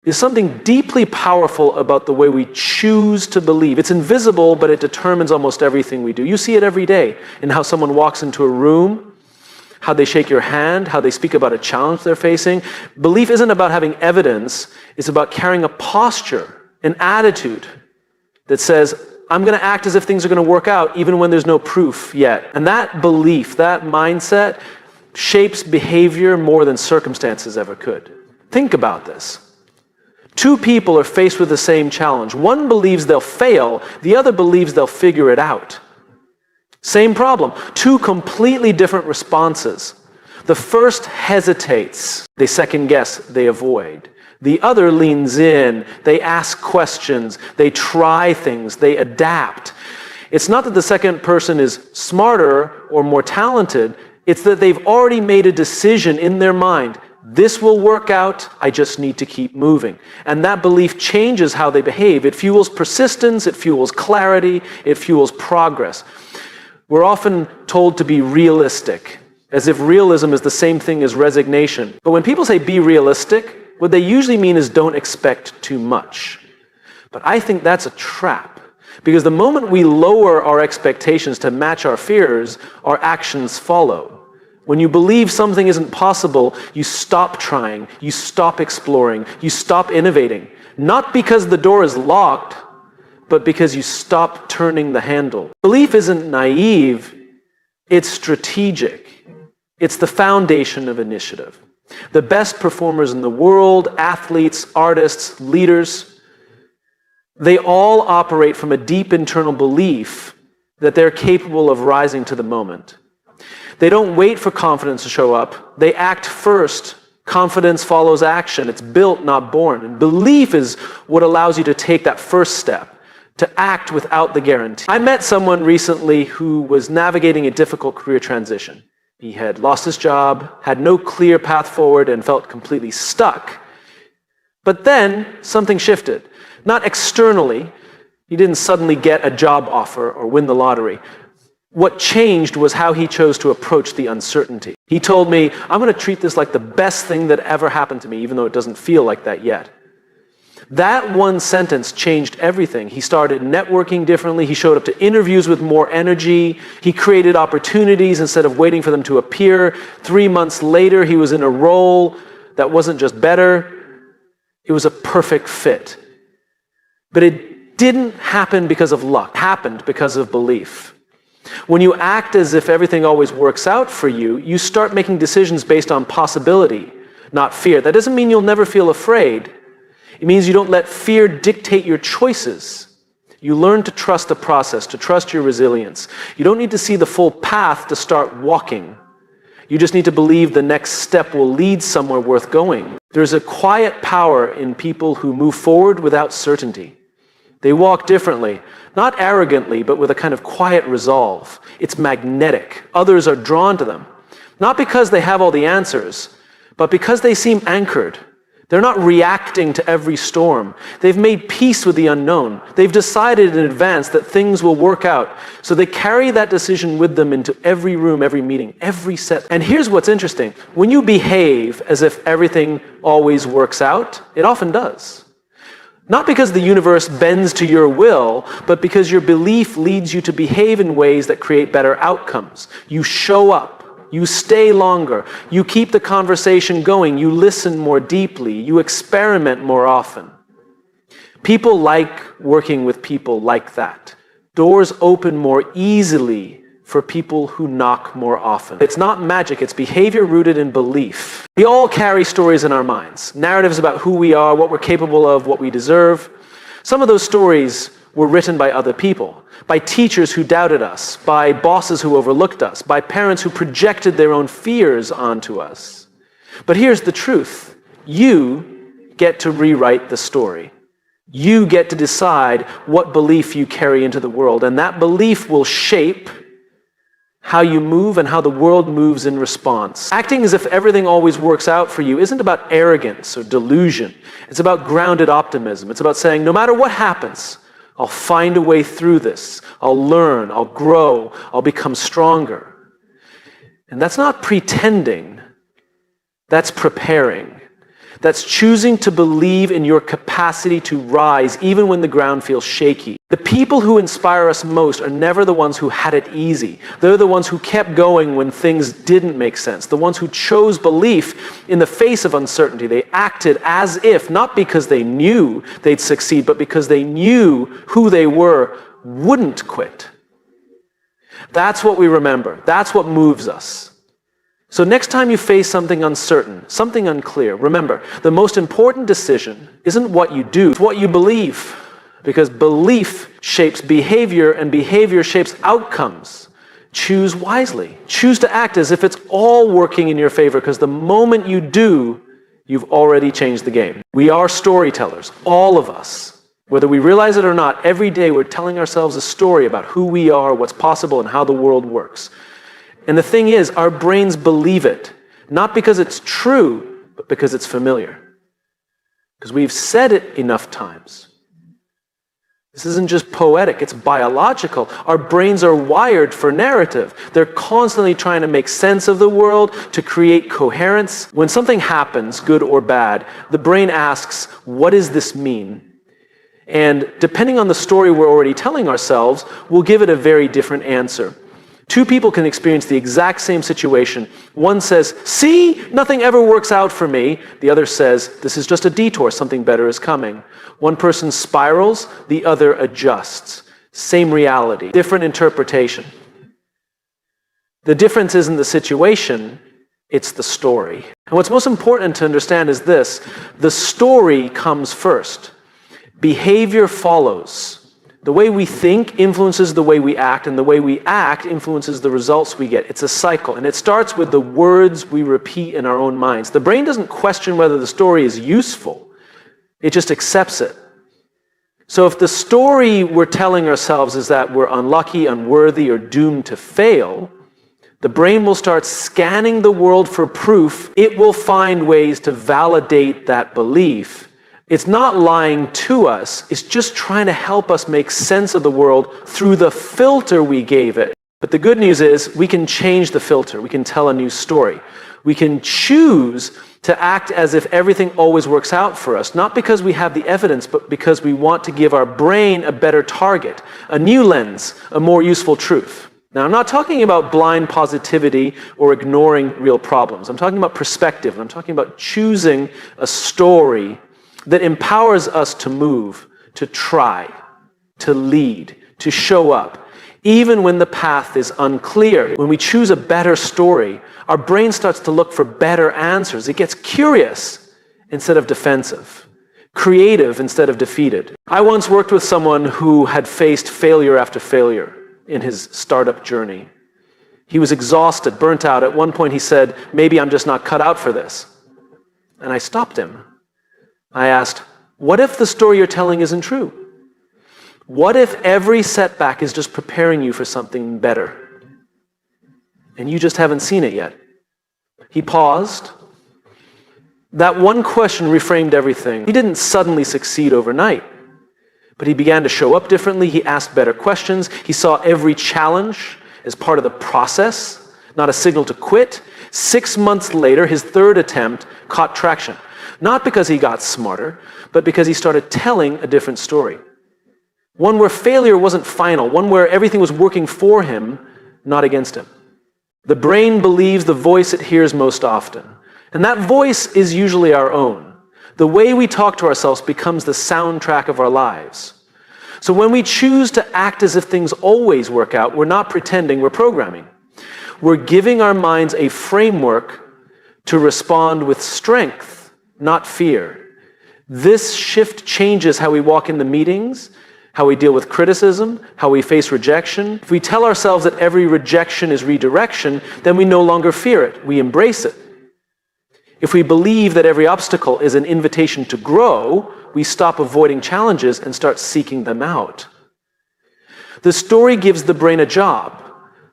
is something deeply powerful about the way we choose to believe. It's invisible, but it determines almost everything we do. You see it every day in how someone walks into a room, how they shake your hand, how they speak about a challenge they're facing. Belief isn't about having evidence. It's about carrying a posture, an attitude that says, I'm going to act as if things are going to work out even when there's no proof yet. And that belief, that mindset, shapes behavior more than circumstances ever could. Think about this. Two people are faced with the same challenge. One believes they'll fail, the other believes they'll figure it out. Same problem, two completely different responses. The first hesitates, they second guess, they avoid. The other leans in, they ask questions, they try things, they adapt. It's not that the second person is smarter or more talented, it's that they've already made a decision in their mind. This will work out, I just need to keep moving. And that belief changes how they behave. It fuels persistence, it fuels clarity, it fuels progress. We're often told to be realistic, as if realism is the same thing as resignation. But when people say be realistic, what they usually mean is don't expect too much. But I think that's a trap, because the moment we lower our expectations to match our fears, our actions follow. When you believe something isn't possible, you stop trying, you stop exploring, you stop innovating. Not because the door is locked, but because you stop turning the handle. Belief isn't naive, it's strategic. It's the foundation of initiative. The best performers in the world, athletes, artists, leaders, they all operate from a deep internal belief that they're capable of rising to the moment. They don't wait for confidence to show up. They act first. Confidence follows action. It's built, not born. And belief is what allows you to take that first step, to act without the guarantee. I met someone recently who was navigating a difficult career transition. He had lost his job, had no clear path forward, and felt completely stuck. But then something shifted. Not externally. He didn't suddenly get a job offer or win the lottery. What changed was how he chose to approach the uncertainty. He told me, I'm going to treat this like the best thing that ever happened to me, even though it doesn't feel like that yet. That one sentence changed everything. He started networking differently. He showed up to interviews with more energy. He created opportunities instead of waiting for them to appear. 3 months later, he was in a role that wasn't just better. It was a perfect fit. But it didn't happen because of luck. It happened because of belief. When you act as if everything always works out for you, you start making decisions based on possibility, not fear. That doesn't mean you'll never feel afraid. It means you don't let fear dictate your choices. You learn to trust the process, to trust your resilience. You don't need to see the full path to start walking. You just need to believe the next step will lead somewhere worth going. There's a quiet power in people who move forward without certainty. They walk differently, not arrogantly, but with a kind of quiet resolve. It's magnetic. Others are drawn to them, not because they have all the answers, but because they seem anchored. They're not reacting to every storm. They've made peace with the unknown. They've decided in advance that things will work out. So they carry that decision with them into every room, every meeting, every set. And here's what's interesting. When you behave as if everything always works out, it often does. Not because the universe bends to your will, but because your belief leads you to behave in ways that create better outcomes. You show up. You stay longer. You keep the conversation going. You listen more deeply. You experiment more often. People like working with people like that. Doors open more easily for people who knock more often. It's not magic. It's behavior rooted in belief. We all carry stories in our minds. Narratives about who we are, what we're capable of, what we deserve. Some of those stories were written by other people, by teachers who doubted us, by bosses who overlooked us, by parents who projected their own fears onto us. But here's the truth. You get to rewrite the story. You get to decide what belief you carry into the world, and that belief will shape how you move and how the world moves in response. Acting as if everything always works out for you isn't about arrogance or delusion. It's about grounded optimism. It's about saying, no matter what happens, I'll find a way through this. I'll learn, I'll grow, I'll become stronger. And that's not pretending, that's preparing. That's choosing to believe in your capacity to rise even when the ground feels shaky. The people who inspire us most are never the ones who had it easy. They're the ones who kept going when things didn't make sense. The ones who chose belief in the face of uncertainty. They acted as if, not because they knew they'd succeed, but because they knew who they were wouldn't quit. That's what we remember. That's what moves us. So next time you face something uncertain, something unclear, remember, the most important decision isn't what you do, it's what you believe. Because belief shapes behavior and behavior shapes outcomes. Choose wisely. Choose to act as if it's all working in your favor, because the moment you do, you've already changed the game. We are storytellers, all of us. Whether we realize it or not, every day we're telling ourselves a story about who we are, what's possible, and how the world works. And the thing is, our brains believe it, not because it's true, but because it's familiar. Because we've said it enough times. This isn't just poetic, it's biological. Our brains are wired for narrative. They're constantly trying to make sense of the world, to create coherence. When something happens, good or bad, the brain asks, what does this mean? And depending on the story we're already telling ourselves, we'll give it a very different answer. Two people can experience the exact same situation. One says, see, nothing ever works out for me. The other says, this is just a detour, something better is coming. One person spirals, the other adjusts. Same reality, different interpretation. The difference isn't the situation, it's the story. And what's most important to understand is this: the story comes first. Behavior follows. The way we think influences the way we act, and the way we act influences the results we get. It's a cycle, and it starts with the words we repeat in our own minds. The brain doesn't question whether the story is useful. It just accepts it. So if the story we're telling ourselves is that we're unlucky, unworthy, or doomed to fail, the brain will start scanning the world for proof. It will find ways to validate that belief. It's not lying to us, it's just trying to help us make sense of the world through the filter we gave it. But the good news is we can change the filter, we can tell a new story. We can choose to act as if everything always works out for us, not because we have the evidence, but because we want to give our brain a better target, a new lens, a more useful truth. Now, I'm not talking about blind positivity or ignoring real problems. I'm talking about perspective, and I'm talking about choosing a story that empowers us to move, to try, to lead, to show up, even when the path is unclear. When we choose a better story, our brain starts to look for better answers. It gets curious instead of defensive, creative instead of defeated. I once worked with someone who had faced failure after failure in his startup journey. He was exhausted, burnt out. At one point he said, maybe I'm just not cut out for this. And I stopped him. I asked, what if the story you're telling isn't true? What if every setback is just preparing you for something better? And you just haven't seen it yet. He paused. That one question reframed everything. He didn't suddenly succeed overnight, but he began to show up differently. He asked better questions. He saw every challenge as part of the process, not a signal to quit. 6 months later, his third attempt caught traction. Not because he got smarter, but because he started telling a different story. One where failure wasn't final, one where everything was working for him, not against him. The brain believes the voice it hears most often, and that voice is usually our own. The way we talk to ourselves becomes the soundtrack of our lives. So when we choose to act as if things always work out, we're not pretending, we're programming. We're giving our minds a framework to respond with strength, not fear. This shift changes how we walk into meetings, how we deal with criticism, how we face rejection. If we tell ourselves that every rejection is redirection, then we no longer fear it, we embrace it. If we believe that every obstacle is an invitation to grow, we stop avoiding challenges and start seeking them out. The story gives the brain a job.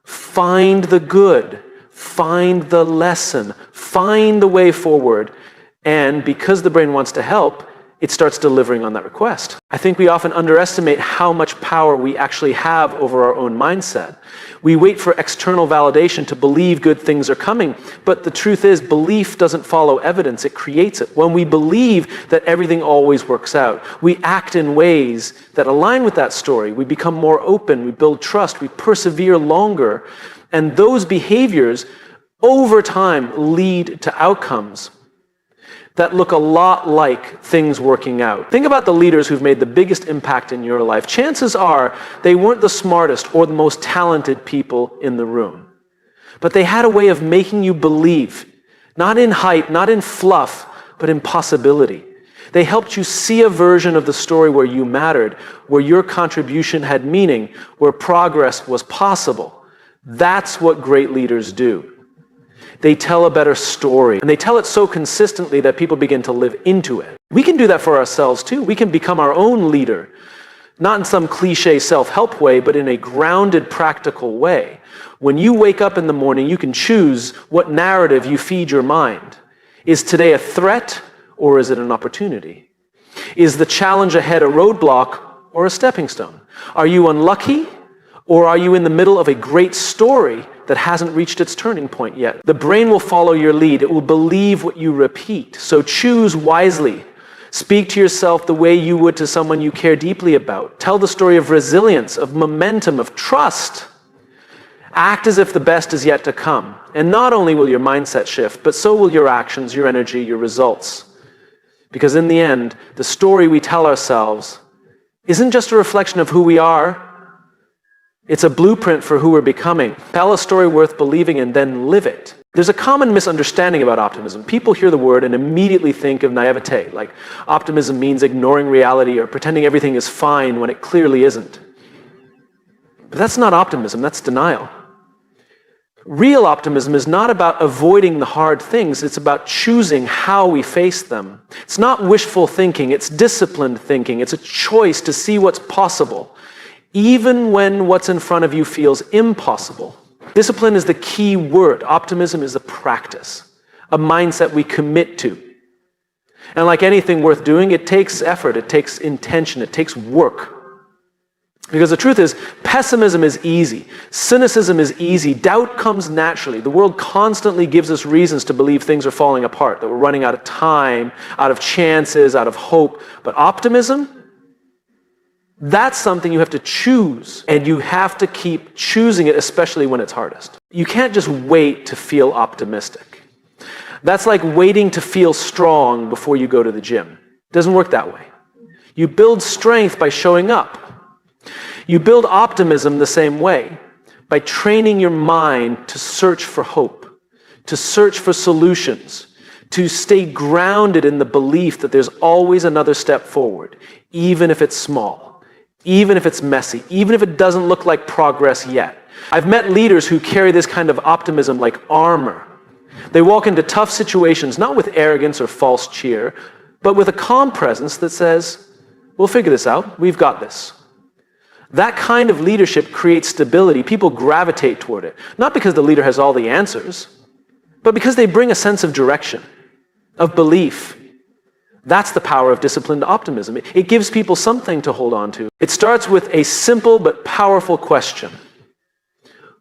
Find the good, find the lesson, find the way forward. And because the brain wants to help, it starts delivering on that request. I think we often underestimate how much power we actually have over our own mindset. We wait for external validation to believe good things are coming, but the truth is belief doesn't follow evidence, it creates it. When we believe that everything always works out, we act in ways that align with that story. We become more open, we build trust, we persevere longer, and those behaviors over time lead to outcomes that look a lot like things working out. Think about the leaders who've made the biggest impact in your life. Chances are they weren't the smartest or the most talented people in the room. But they had a way of making you believe, not in hype, not in fluff, but in possibility. They helped you see a version of the story where you mattered, where your contribution had meaning, where progress was possible. That's what great leaders do. They tell a better story, and they tell it so consistently that people begin to live into it. We can do that for ourselves too. We can become our own leader, not in some cliche self-help way, but in a grounded, practical way. When you wake up in the morning, you can choose what narrative you feed your mind. Is today a threat, or is it an opportunity? Is the challenge ahead a roadblock or a stepping stone? Are you unlucky, or are you in the middle of a great story that hasn't reached its turning point yet? The brain will follow your lead. It will believe what you repeat. So choose wisely. Speak to yourself the way you would to someone you care deeply about. Tell the story of resilience, of momentum, of trust. Act as if the best is yet to come. And not only will your mindset shift, but so will your actions, your energy, your results. Because in the end, the story we tell ourselves isn't just a reflection of who we are. It's a blueprint for who we're becoming. Tell a story worth believing and then live it. There's a common misunderstanding about optimism. People hear the word and immediately think of naivete, like optimism means ignoring reality or pretending everything is fine when it clearly isn't. But that's not optimism, that's denial. Real optimism is not about avoiding the hard things, it's about choosing how we face them. It's not wishful thinking, it's disciplined thinking. It's a choice to see what's possible, even when what's in front of you feels impossible. Discipline is the key word. Optimism is a practice, a mindset we commit to. And like anything worth doing, it takes effort, it takes intention, it takes work. Because the truth is, pessimism is easy. Cynicism is easy. Doubt comes naturally. The world constantly gives us reasons to believe things are falling apart, that we're running out of time, out of chances, out of hope. But optimism, that's something you have to choose, and you have to keep choosing it, especially when it's hardest. You can't just wait to feel optimistic. That's like waiting to feel strong before you go to the gym. It doesn't work that way. You build strength by showing up. You build optimism the same way, by training your mind to search for hope, to search for solutions, to stay grounded in the belief that there's always another step forward, even if it's small. Even if it's messy, even if it doesn't look like progress yet. I've met leaders who carry this kind of optimism like armor. They walk into tough situations, not with arrogance or false cheer, but with a calm presence that says, we'll figure this out, we've got this. That kind of leadership creates stability. People gravitate toward it, not because the leader has all the answers, but because they bring a sense of direction, of belief. That's the power of disciplined optimism. It gives people something to hold on to. It starts with a simple but powerful question.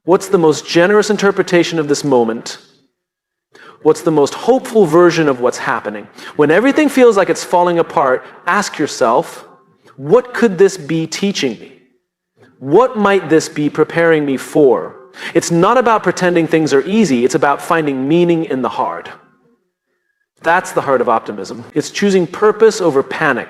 What's the most generous interpretation of this moment? What's the most hopeful version of what's happening? When everything feels like it's falling apart, ask yourself, what could this be teaching me? What might this be preparing me for? It's not about pretending things are easy. It's about finding meaning in the hard. That's the heart of optimism. It's choosing purpose over panic.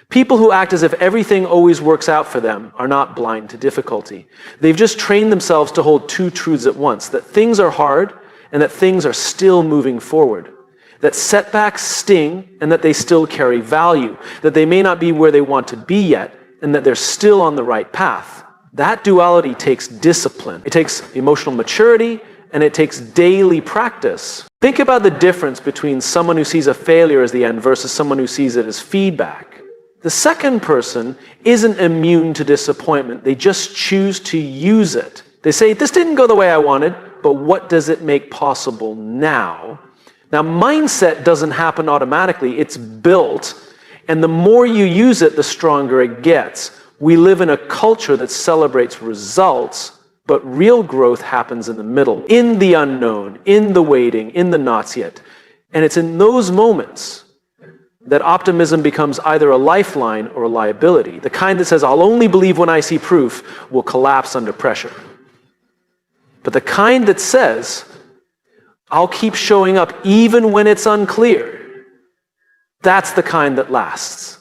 People who act as if everything always works out for them are not blind to difficulty. They've just trained themselves to hold two truths at once, that things are hard and that things are still moving forward, that setbacks sting and that they still carry value, that they may not be where they want to be yet and that they're still on the right path. That duality takes discipline. It takes emotional maturity and it takes daily practice. Think about the difference between someone who sees a failure as the end versus someone who sees it as feedback. The second person isn't immune to disappointment. They just choose to use it. They say, this didn't go the way I wanted, but what does it make possible now? Now, mindset doesn't happen automatically. It's built And the more you use it, the stronger it gets. We live in a culture that celebrates results, but real growth happens in the middle, in the unknown, in the waiting, in the not yet. And it's in those moments that optimism becomes either a lifeline or a liability. The kind that says, I'll only believe when I see proof, will collapse under pressure. But the kind that says, I'll keep showing up even when it's unclear, that's the kind that lasts.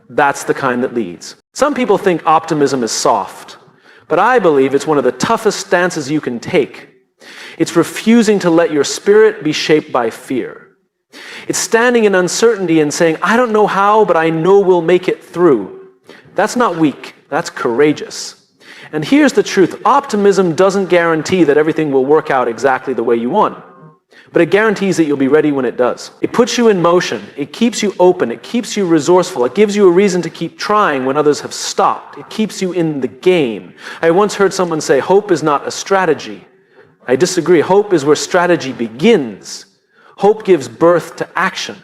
That's the kind that leads. Some people think optimism is soft, but I believe it's one of the toughest stances you can take. It's refusing to let your spirit be shaped by fear. It's standing in uncertainty and saying, I don't know how, but I know we'll make it through. That's not weak, that's courageous. And here's the truth, optimism doesn't guarantee that everything will work out exactly the way you want, but it guarantees that you'll be ready when it does. It puts you in motion, it keeps you open, it keeps you resourceful, it gives you a reason to keep trying when others have stopped. It keeps you in the game. I once heard someone say, hope is not a strategy. I disagree. Hope is where strategy begins. Hope gives birth to action.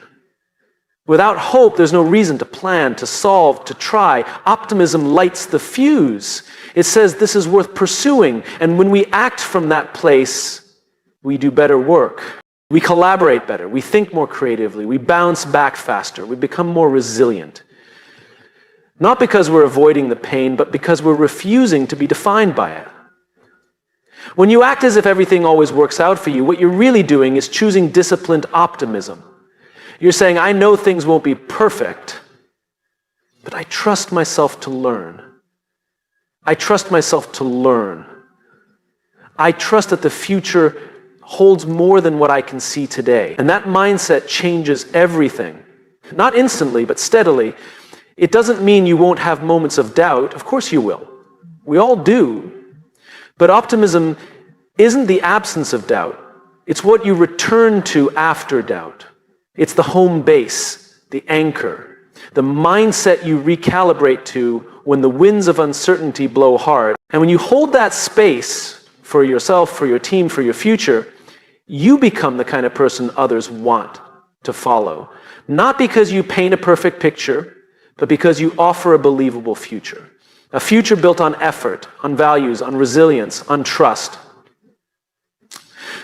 Without hope, there's no reason to plan, to solve, to try. Optimism lights the fuse. It says this is worth pursuing. And when we act from that place, we do better work. We collaborate better. We think more creatively. We bounce back faster. We become more resilient. Not because we're avoiding the pain, but because we're refusing to be defined by it. When you act as if everything always works out for you, what you're really doing is choosing disciplined optimism. You're saying, I know things won't be perfect, but I trust myself to learn. I trust myself to learn. I trust that the future holds more than what I can see today. And that mindset changes everything. Not instantly, but steadily. It doesn't mean you won't have moments of doubt. Of course you will. We all do. But optimism isn't the absence of doubt. It's what you return to after doubt. It's the home base, the anchor, the mindset you recalibrate to when the winds of uncertainty blow hard. And when you hold that space for yourself, for your team, for your future, you become the kind of person others want to follow. Not because you paint a perfect picture, but because you offer a believable future. A future built on effort, on values, on resilience, on trust.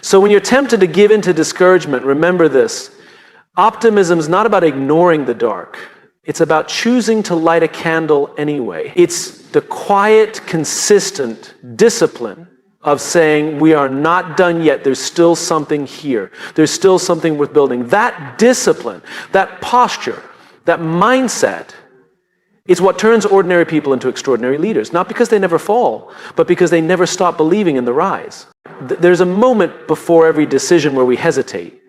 So when you're tempted to give in to discouragement, remember this. Optimism is not about ignoring the dark. It's about choosing to light a candle anyway. It's the quiet, consistent discipline of saying, we are not done yet. There's still something here. There's still something worth building. That discipline, that posture, that mindset, it's what turns ordinary people into extraordinary leaders, not because they never fall, but because they never stop believing in the rise. There's a moment before every decision where we hesitate.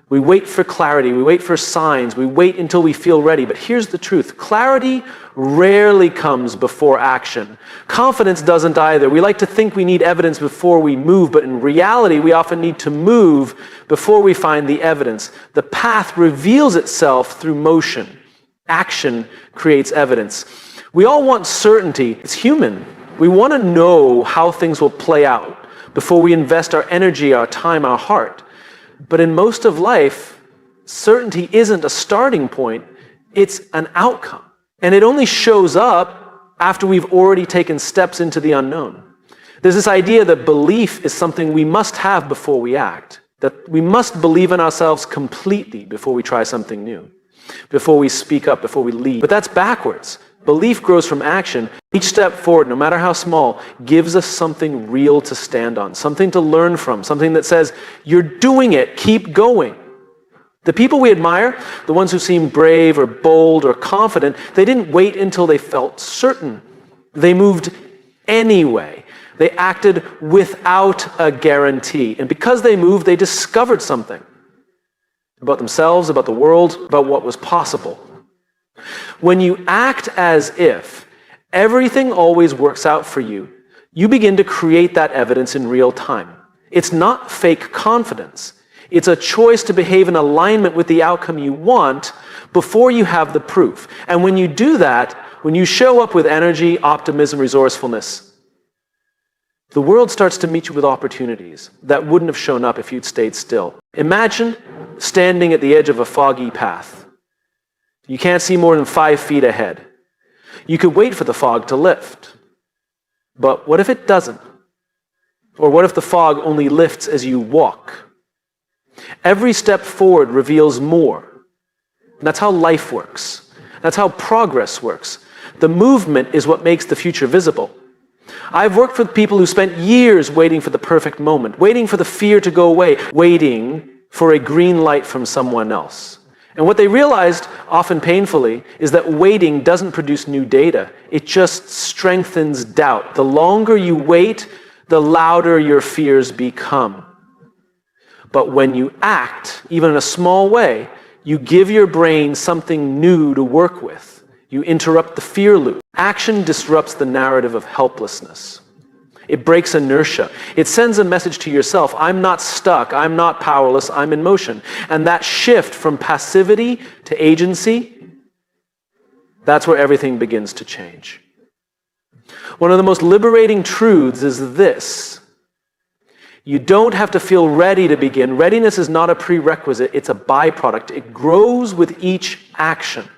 We wait for clarity, we wait for signs, we wait until we feel ready. But here's the truth. Clarity rarely comes before action. Confidence doesn't either. We like to think we need evidence before we move, but in reality, we often need to move before we find the evidence. The path reveals itself through motion. Action creates evidence. We all want certainty. It's human. We want to know how things will play out before we invest our energy, our time, our heart. But in most of life, certainty isn't a starting point, it's an outcome. And it only shows up after we've already taken steps into the unknown. There's this idea that belief is something we must have before we act, that we must believe in ourselves completely before we try something new, before we speak up, before we lead. But that's backwards. Belief grows from action. Each step forward, no matter how small, gives us something real to stand on, something to learn from, something that says, you're doing it, keep going. The people we admire, the ones who seem brave or bold or confident, they didn't wait until they felt certain. They moved anyway. They acted without a guarantee. And because they moved, they discovered something about themselves, about the world, about what was possible. When you act as if everything always works out for you, you begin to create that evidence in real time. It's not fake confidence. It's a choice to behave in alignment with the outcome you want before you have the proof. And when you do that, when you show up with energy, optimism, resourcefulness, the world starts to meet you with opportunities that wouldn't have shown up if you'd stayed still. Imagine standing at the edge of a foggy path. You can't see more than 5 feet ahead. You could wait for the fog to lift. But what if it doesn't? Or what if the fog only lifts as you walk? Every step forward reveals more. And that's how life works. That's how progress works. The movement is what makes the future visible. I've worked with people who spent years waiting for the perfect moment, waiting for the fear to go away, waiting for a green light from someone else. And what they realized, often painfully, is that waiting doesn't produce new data. It just strengthens doubt. The longer you wait, the louder your fears become. But when you act, even in a small way, you give your brain something new to work with. You interrupt the fear loop. Action disrupts the narrative of helplessness. It breaks inertia. It sends a message to yourself, I'm not stuck, I'm not powerless, I'm in motion. And that shift from passivity to agency, that's where everything begins to change. One of the most liberating truths is this. You don't have to feel ready to begin. Readiness is not a prerequisite, it's a byproduct. It grows with each action.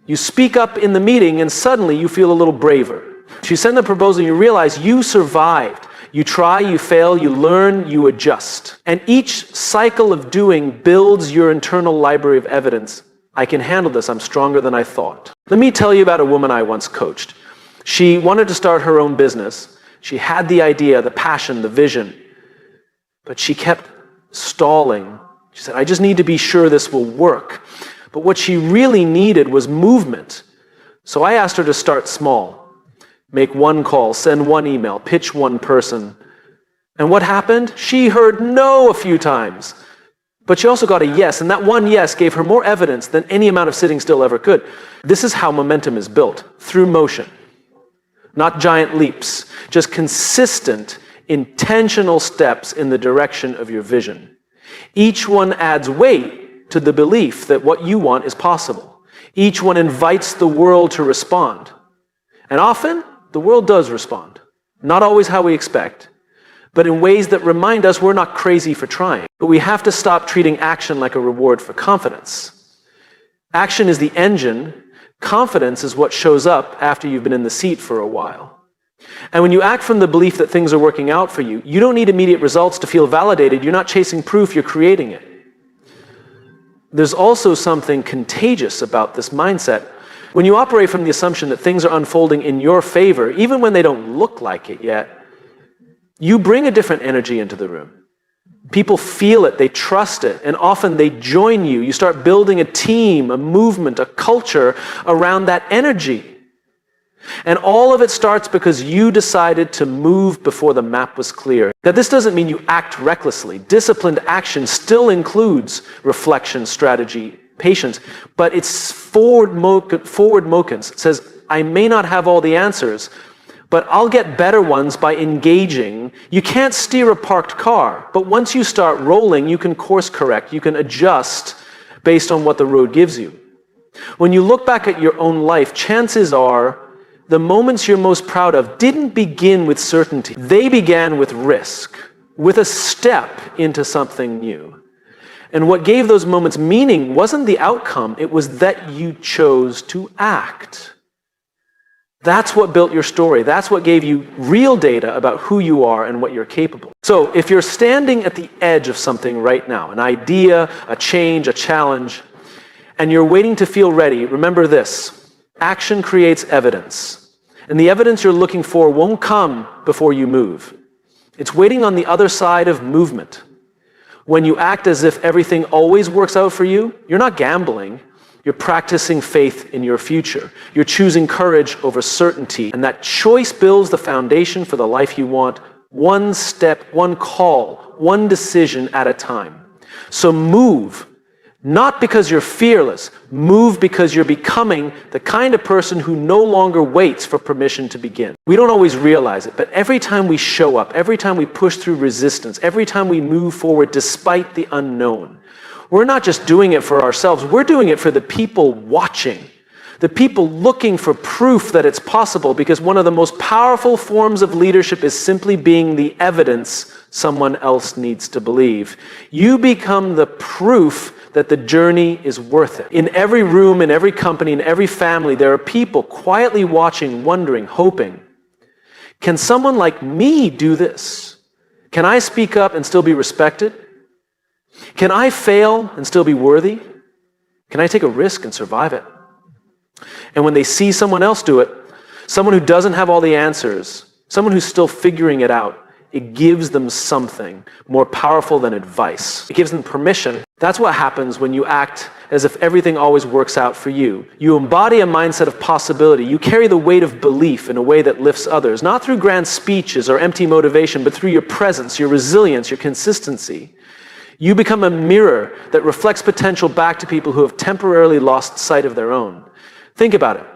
You speak up in the meeting and suddenly you feel a little braver. You send the proposal, you realize you survived. You try, you fail, you learn, you adjust. And each cycle of doing builds your internal library of evidence. I can handle this, I'm stronger than I thought. Let me tell you about a woman I once coached. She wanted to start her own business. She had the idea, the passion, the vision, but she kept stalling. She said, I just need to be sure this will work. But what she really needed was movement. So I asked her to start small. Make one call, send one email, pitch one person. And what happened? She heard no a few times. But she also got a yes, and that one yes gave her more evidence than any amount of sitting still ever could. This is how momentum is built, through motion. Not giant leaps, just consistent, intentional steps in the direction of your vision. Each one adds weight to the belief that what you want is possible. Each one invites the world to respond. And often, the world does respond. Not always how we expect, but in ways that remind us we're not crazy for trying. But we have to stop treating action like a reward for confidence. Action is the engine. Confidence is what shows up after you've been in the seat for a while. And when you act from the belief that things are working out for you, you don't need immediate results to feel validated. You're not chasing proof, you're creating it. There's also something contagious about this mindset. When you operate from the assumption that things are unfolding in your favor, even when they don't look like it yet, you bring a different energy into the room. People feel it, they trust it, and often they join you. You start building a team, a movement, a culture around that energy. And all of it starts because you decided to move before the map was clear. Now, this doesn't mean you act recklessly. Disciplined action still includes reflection, strategy, patience, but it's forward motions. It says, I may not have all the answers, but I'll get better ones by engaging. You can't steer a parked car, but once you start rolling, you can course correct, you can adjust based on what the road gives you. When you look back at your own life, chances are the moments you're most proud of didn't begin with certainty. They began with risk, with a step into something new. And what gave those moments meaning wasn't the outcome, it was that you chose to act. That's what built your story. That's what gave you real data about who you are and what you're capable of. So if you're standing at the edge of something right now, an idea, a change, a challenge, and you're waiting to feel ready, remember this. Action creates evidence. And the evidence you're looking for won't come before you move. It's waiting on the other side of movement. When you act as if everything always works out for you, you're not gambling. You're practicing faith in your future. You're choosing courage over certainty. And that choice builds the foundation for the life you want, one step, one call, one decision at a time. So move, not because you're fearless. Move because you're becoming the kind of person who no longer waits for permission to begin. We don't always realize it, but every time we show up, every time we push through resistance, every time we move forward despite the unknown, we're not just doing it for ourselves, we're doing it for the people watching, the people looking for proof that it's possible, because one of the most powerful forms of leadership is simply being the evidence someone else needs to believe. You become the proof that the journey is worth it. In every room, in every company, in every family, there are people quietly watching, wondering, hoping, can someone like me do this? Can I speak up and still be respected? Can I fail and still be worthy? Can I take a risk and survive it? And when they see someone else do it, someone who doesn't have all the answers, someone who's still figuring it out, it gives them something more powerful than advice. It gives them permission. That's what happens when you act as if everything always works out for you. You embody a mindset of possibility. You carry the weight of belief in a way that lifts others, not through grand speeches or empty motivation, but through your presence, your resilience, your consistency. You become a mirror that reflects potential back to people who have temporarily lost sight of their own. Think about it.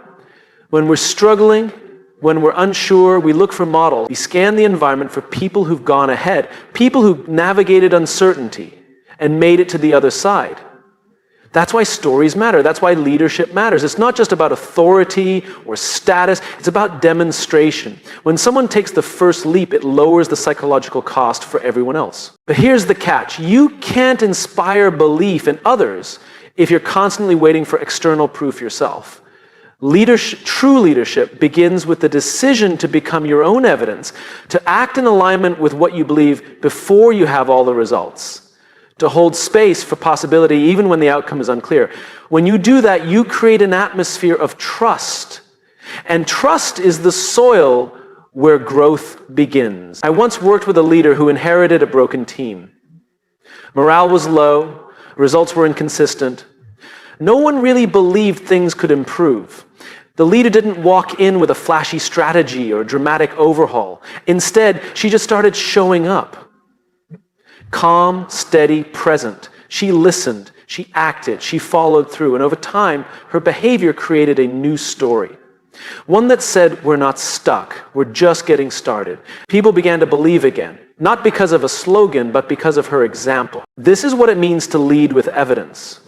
When we're struggling, when we're unsure, we look for models. We scan the environment for people who've gone ahead, people who navigated uncertainty and made it to the other side. That's why stories matter. That's why leadership matters. It's not just about authority or status. It's about demonstration. When someone takes the first leap, it lowers the psychological cost for everyone else. But here's the catch. You can't inspire belief in others if you're constantly waiting for external proof yourself. True leadership begins with the decision to become your own evidence, to act in alignment with what you believe before you have all the results, to hold space for possibility even when the outcome is unclear. When you do that, you create an atmosphere of trust. And trust is the soil where growth begins. I once worked with a leader who inherited a broken team. Morale was low, results were inconsistent. No one really believed things could improve. The leader didn't walk in with a flashy strategy or a dramatic overhaul. Instead, she just started showing up. Calm, steady, present. She listened, she acted, she followed through, and over time, her behavior created a new story. One that said, we're not stuck, we're just getting started. People began to believe again, not because of a slogan, but because of her example. This is what it means to lead with evidence.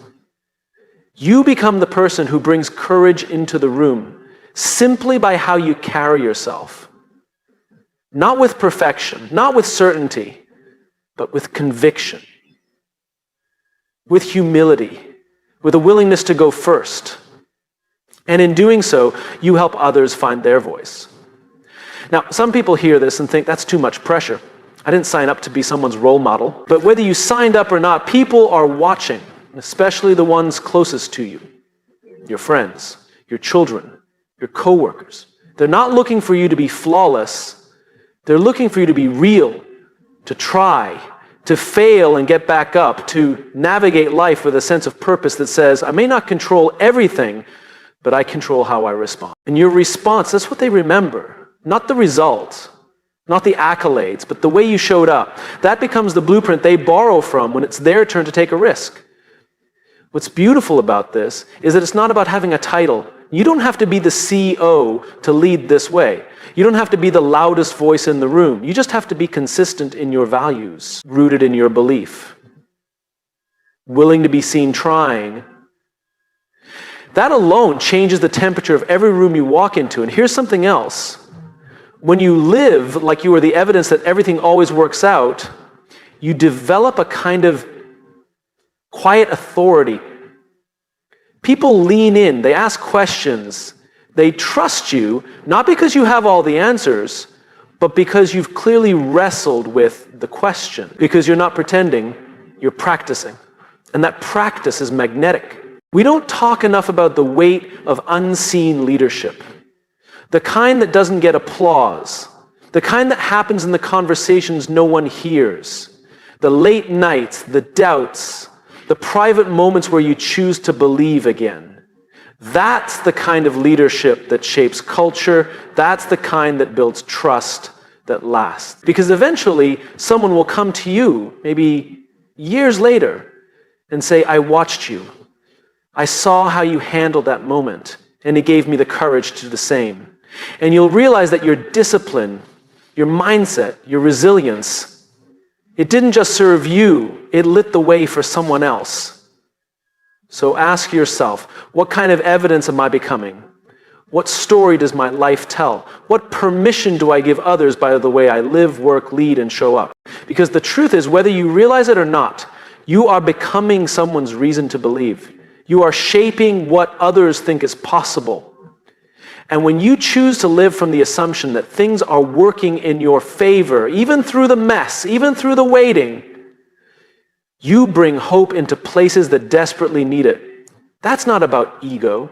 You become the person who brings courage into the room simply by how you carry yourself. Not with perfection, not with certainty, but with conviction, with humility, with a willingness to go first. And in doing so, you help others find their voice. Now, some people hear this and think that's too much pressure. I didn't sign up to be someone's role model. But whether you signed up or not, people are watching. Especially the ones closest to you, your friends, your children, your coworkers. They're not looking for you to be flawless. They're looking for you to be real, to try, to fail and get back up, to navigate life with a sense of purpose that says, I may not control everything, but I control how I respond. And your response, that's what they remember, not the result, not the accolades, but the way you showed up. That becomes the blueprint they borrow from when it's their turn to take a risk. What's beautiful about this is that it's not about having a title. You don't have to be the CEO to lead this way. You don't have to be the loudest voice in the room. You just have to be consistent in your values, rooted in your belief, willing to be seen trying. That alone changes the temperature of every room you walk into. And here's something else. When you live like you are the evidence that everything always works out, you develop a kind of quiet authority. People lean in, they ask questions, they trust you, not because you have all the answers, but because you've clearly wrestled with the question. Because you're not pretending, you're practicing. And that practice is magnetic. We don't talk enough about the weight of unseen leadership. The kind that doesn't get applause. The kind that happens in the conversations no one hears. The late nights, the doubts, the private moments where you choose to believe again. That's the kind of leadership that shapes culture. That's the kind that builds trust that lasts. Because eventually, someone will come to you, maybe years later, and say, I watched you. I saw how you handled that moment, and it gave me the courage to do the same. And you'll realize that your discipline, your mindset, your resilience, it didn't just serve you, it lit the way for someone else. So ask yourself, what kind of evidence am I becoming? What story does my life tell? What permission do I give others by the way I live, work, lead, and show up? Because the truth is, whether you realize it or not, You are becoming someone's reason to believe. You are shaping what others think is possible. And when you choose to live from the assumption that things are working in your favor, even through the mess, even through the waiting, you bring hope into places that desperately need it. That's not about ego.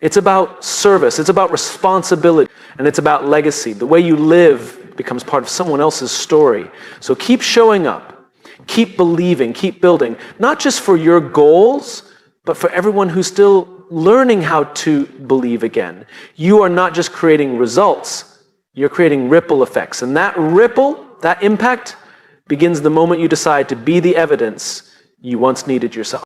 It's about service. It's about responsibility. And it's about legacy. The way you live becomes part of someone else's story. So keep showing up. Keep believing. Keep building. Not just for your goals, but for everyone who's still learning how to believe again. You are not just creating results. You're creating ripple effects. And that ripple, that impact, begins the moment you decide to be the evidence you once needed yourself.